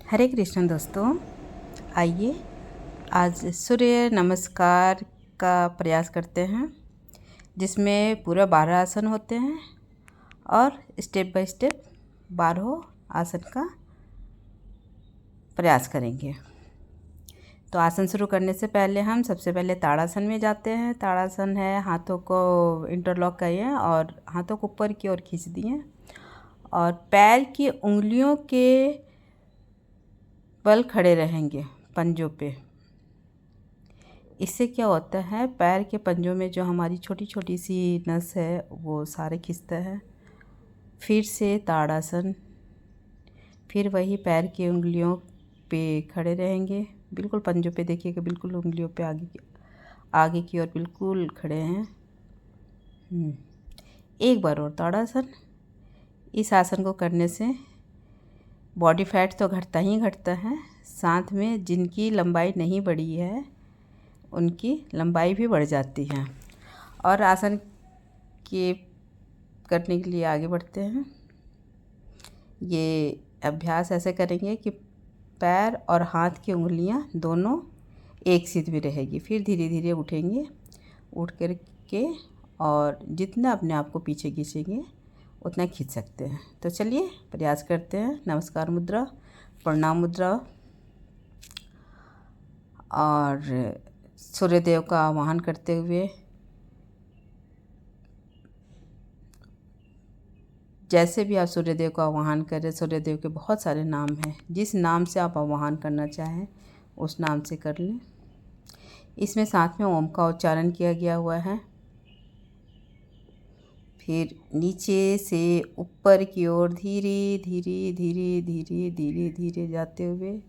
हरे कृष्ण दोस्तों, आइए आज सूर्य नमस्कार का प्रयास करते हैं, जिसमें पूरा 12 आसन होते हैं और स्टेप बाय स्टेप 12 आसन का प्रयास करेंगे। तो आसन शुरू करने से पहले हम सबसे पहले ताड़ासन में जाते हैं। ताड़ासन है हाथों को इंटरलॉक करिए और हाथों को ऊपर की ओर खींच दिए और पैर की उंगलियों के बल खड़े रहेंगे पंजों पे। इससे क्या होता है, पैर के पंजों में जो हमारी छोटी छोटी सी नस है वो सारे खिंचता है। फिर से ताड़ासन, फिर वही पैर की उंगलियों पे खड़े रहेंगे, बिल्कुल पंजों पे देखिएगा, बिल्कुल उंगलियों पे आगे की ओर बिल्कुल खड़े हैं। एक बार और ताड़ासन। इस आसन को करने से बॉडी फैट तो घटता ही घटता है, साथ में जिनकी लंबाई नहीं बढ़ी है उनकी लंबाई भी बढ़ जाती है। और आसन के करने के लिए आगे बढ़ते हैं। ये अभ्यास ऐसे करेंगे कि पैर और हाथ की उंगलियां दोनों एक सीध में रहेगी। फिर धीरे धीरे उठेंगे, उठ कर के और जितना अपने आप को पीछे खींचेंगे उतना खींच सकते हैं। तो चलिए प्रयास करते हैं। नमस्कार मुद्रा, प्रणाम मुद्रा और सूर्यदेव का आवाहन करते हुए जैसे भी आप सूर्यदेव का आवाहन करें, सूर्यदेव के बहुत सारे नाम हैं, जिस नाम से आप आवाहन करना चाहें उस नाम से कर लें। इसमें साथ में ओम का उच्चारण किया गया हुआ है। फिर नीचे से ऊपर की ओर धीरे धीरे धीरे धीरे धीरे धीरे जाते हुए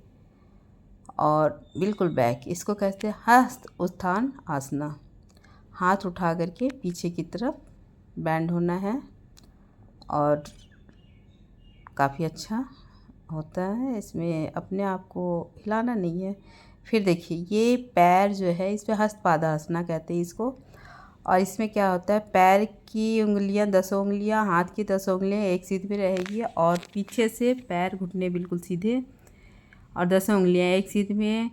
और बिल्कुल बैक, इसको कहते हैं हस्त उत्थान आसना। हाथ उठा करके पीछे की तरफ बैंड होना है और काफ़ी अच्छा होता है। इसमें अपने आप को हिलाना नहीं है। फिर देखिए, ये पैर जो है इस पर हस्त पादासना कहते हैं इसको। और इसमें क्या होता है, पैर की उंगलियां 10 उंगलियां, हाथ की 10 उंगलियां एक सीध में रहेगी और पीछे से पैर घुटने बिल्कुल सीधे और 10 उंगलियां एक सीध में।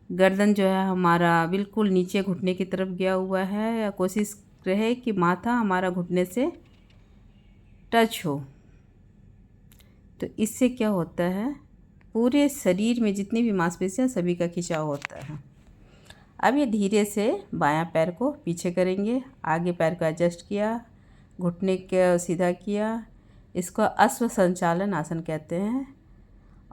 गर्दन जो है हमारा बिल्कुल नीचे घुटने की तरफ गया हुआ है, या कोशिश रहे कि माथा हमारा घुटने से टच हो। तो इससे क्या होता है, पूरे शरीर में जितनी भी मांसपेशियां सभी का खिंचाव होता है। अब ये धीरे से बायां पैर को पीछे करेंगे, आगे पैर को एडजस्ट किया, घुटने को सीधा किया। इसको अश्व संचालन आसन कहते हैं।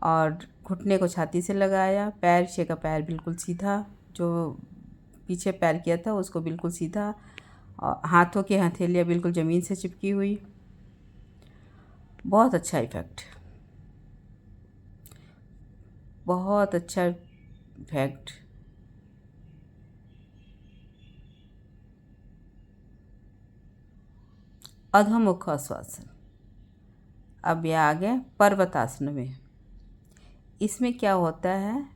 और घुटने को छाती से लगाया, पैर पीछे का पैर बिल्कुल सीधा, जो पीछे पैर किया था उसको बिल्कुल सीधा, और हाथों की हथेलियाँ बिल्कुल ज़मीन से चिपकी हुई। बहुत अच्छा इफ़ेक्ट, बहुत अच्छा इफ़ेक्ट। अधोमुख श्वासन। अब ये आ गए पर्वतासन में। इसमें क्या होता है,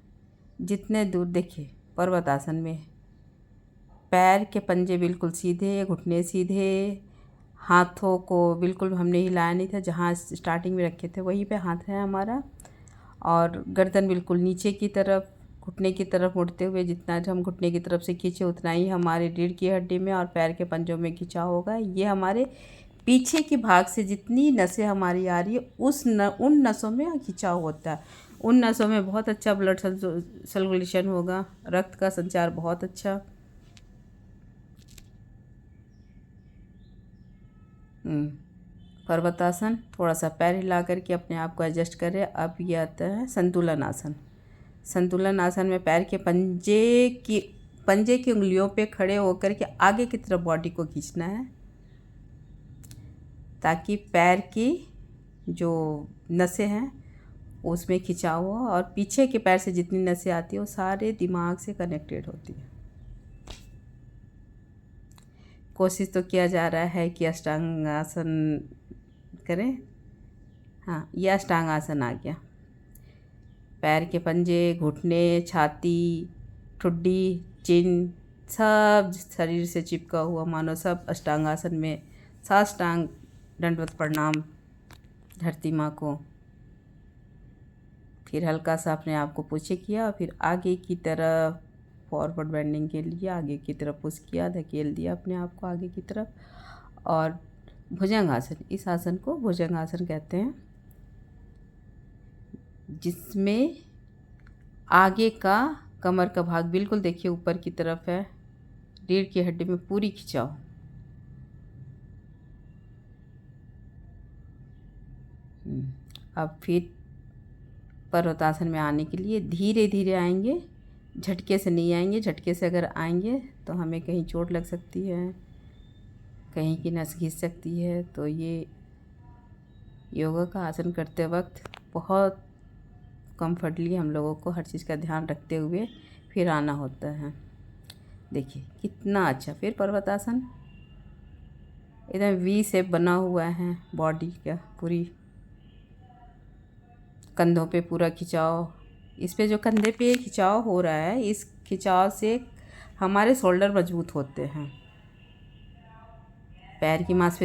जितने दूर देखिए पर्वतासन में पैर के पंजे बिल्कुल सीधे, घुटने सीधे, हाथों को बिल्कुल हमने हिलाया नहीं था, जहाँ स्टार्टिंग में रखे थे वहीं पे हाथ है हमारा। और गर्दन बिल्कुल नीचे की तरफ, घुटने की तरफ मुड़ते हुए, जितना हम घुटने की तरफ से खींचे उतना ही हमारे रीढ़ की हड्डी में और पैर के पंजों में खिंचाव होगा। ये हमारे पीछे की भाग से जितनी नसें हमारी आ रही है उन नसों में खिंचाव होता है। उन नसों में बहुत अच्छा ब्लड सर्कुलेशन होगा, रक्त का संचार बहुत अच्छा। पर्वतासन, थोड़ा सा पैर हिला करके अपने आप को एडजस्ट करें। अब ये आता है संतुलन आसन। संतुलन आसन में पैर के पंजे की उंगलियों पे खड़े होकर के आगे की तरफ बॉडी को खींचना है, ताकि पैर की जो नसें हैं उसमें खिंचाव हो और पीछे के पैर से जितनी नसें आती है वो सारे दिमाग से कनेक्टेड होती है। कोशिश तो किया जा रहा है कि अष्टांग आसन करें। हाँ, ये अष्टांग आसन आ गया। पैर के पंजे, घुटने, छाती, ठुड्डी, चिन सब शरीर से चिपका हुआ मानो सब अष्टांग आसन में। साष्टांग दंडवत प्रणाम धरती माँ को। फिर हल्का सा अपने आप को पुश किया और फिर आगे की तरफ फॉरवर्ड बेंडिंग के लिए आगे की तरफ पुश किया, धकेल दिया अपने आप को आगे की तरफ। और भुजंगासन, इस आसन को भुजंगासन कहते हैं, जिसमें आगे का कमर का भाग बिल्कुल देखिए ऊपर की तरफ है, रीढ़ की हड्डी में पूरी खिंचाओ। अब फिर पर्वतासन में आने के लिए धीरे धीरे आएंगे, झटके से नहीं आएंगे। झटके से अगर आएंगे तो हमें कहीं चोट लग सकती है, कहीं की नस घिस सकती है। तो ये योगा का आसन करते वक्त बहुत कंफर्टली हम लोगों को हर चीज़ का ध्यान रखते हुए फिर आना होता है। देखिए कितना अच्छा। फिर पर्वतासन एकदम वी शेप बना हुआ है, बॉडी का पूरी, कंधों पे पूरा खिंचाव। इस पे जो कंधे पे खिंचाव हो रहा है, इस खिंचाव से हमारे शोल्डर मजबूत होते हैं, पैर की मांसपेशियां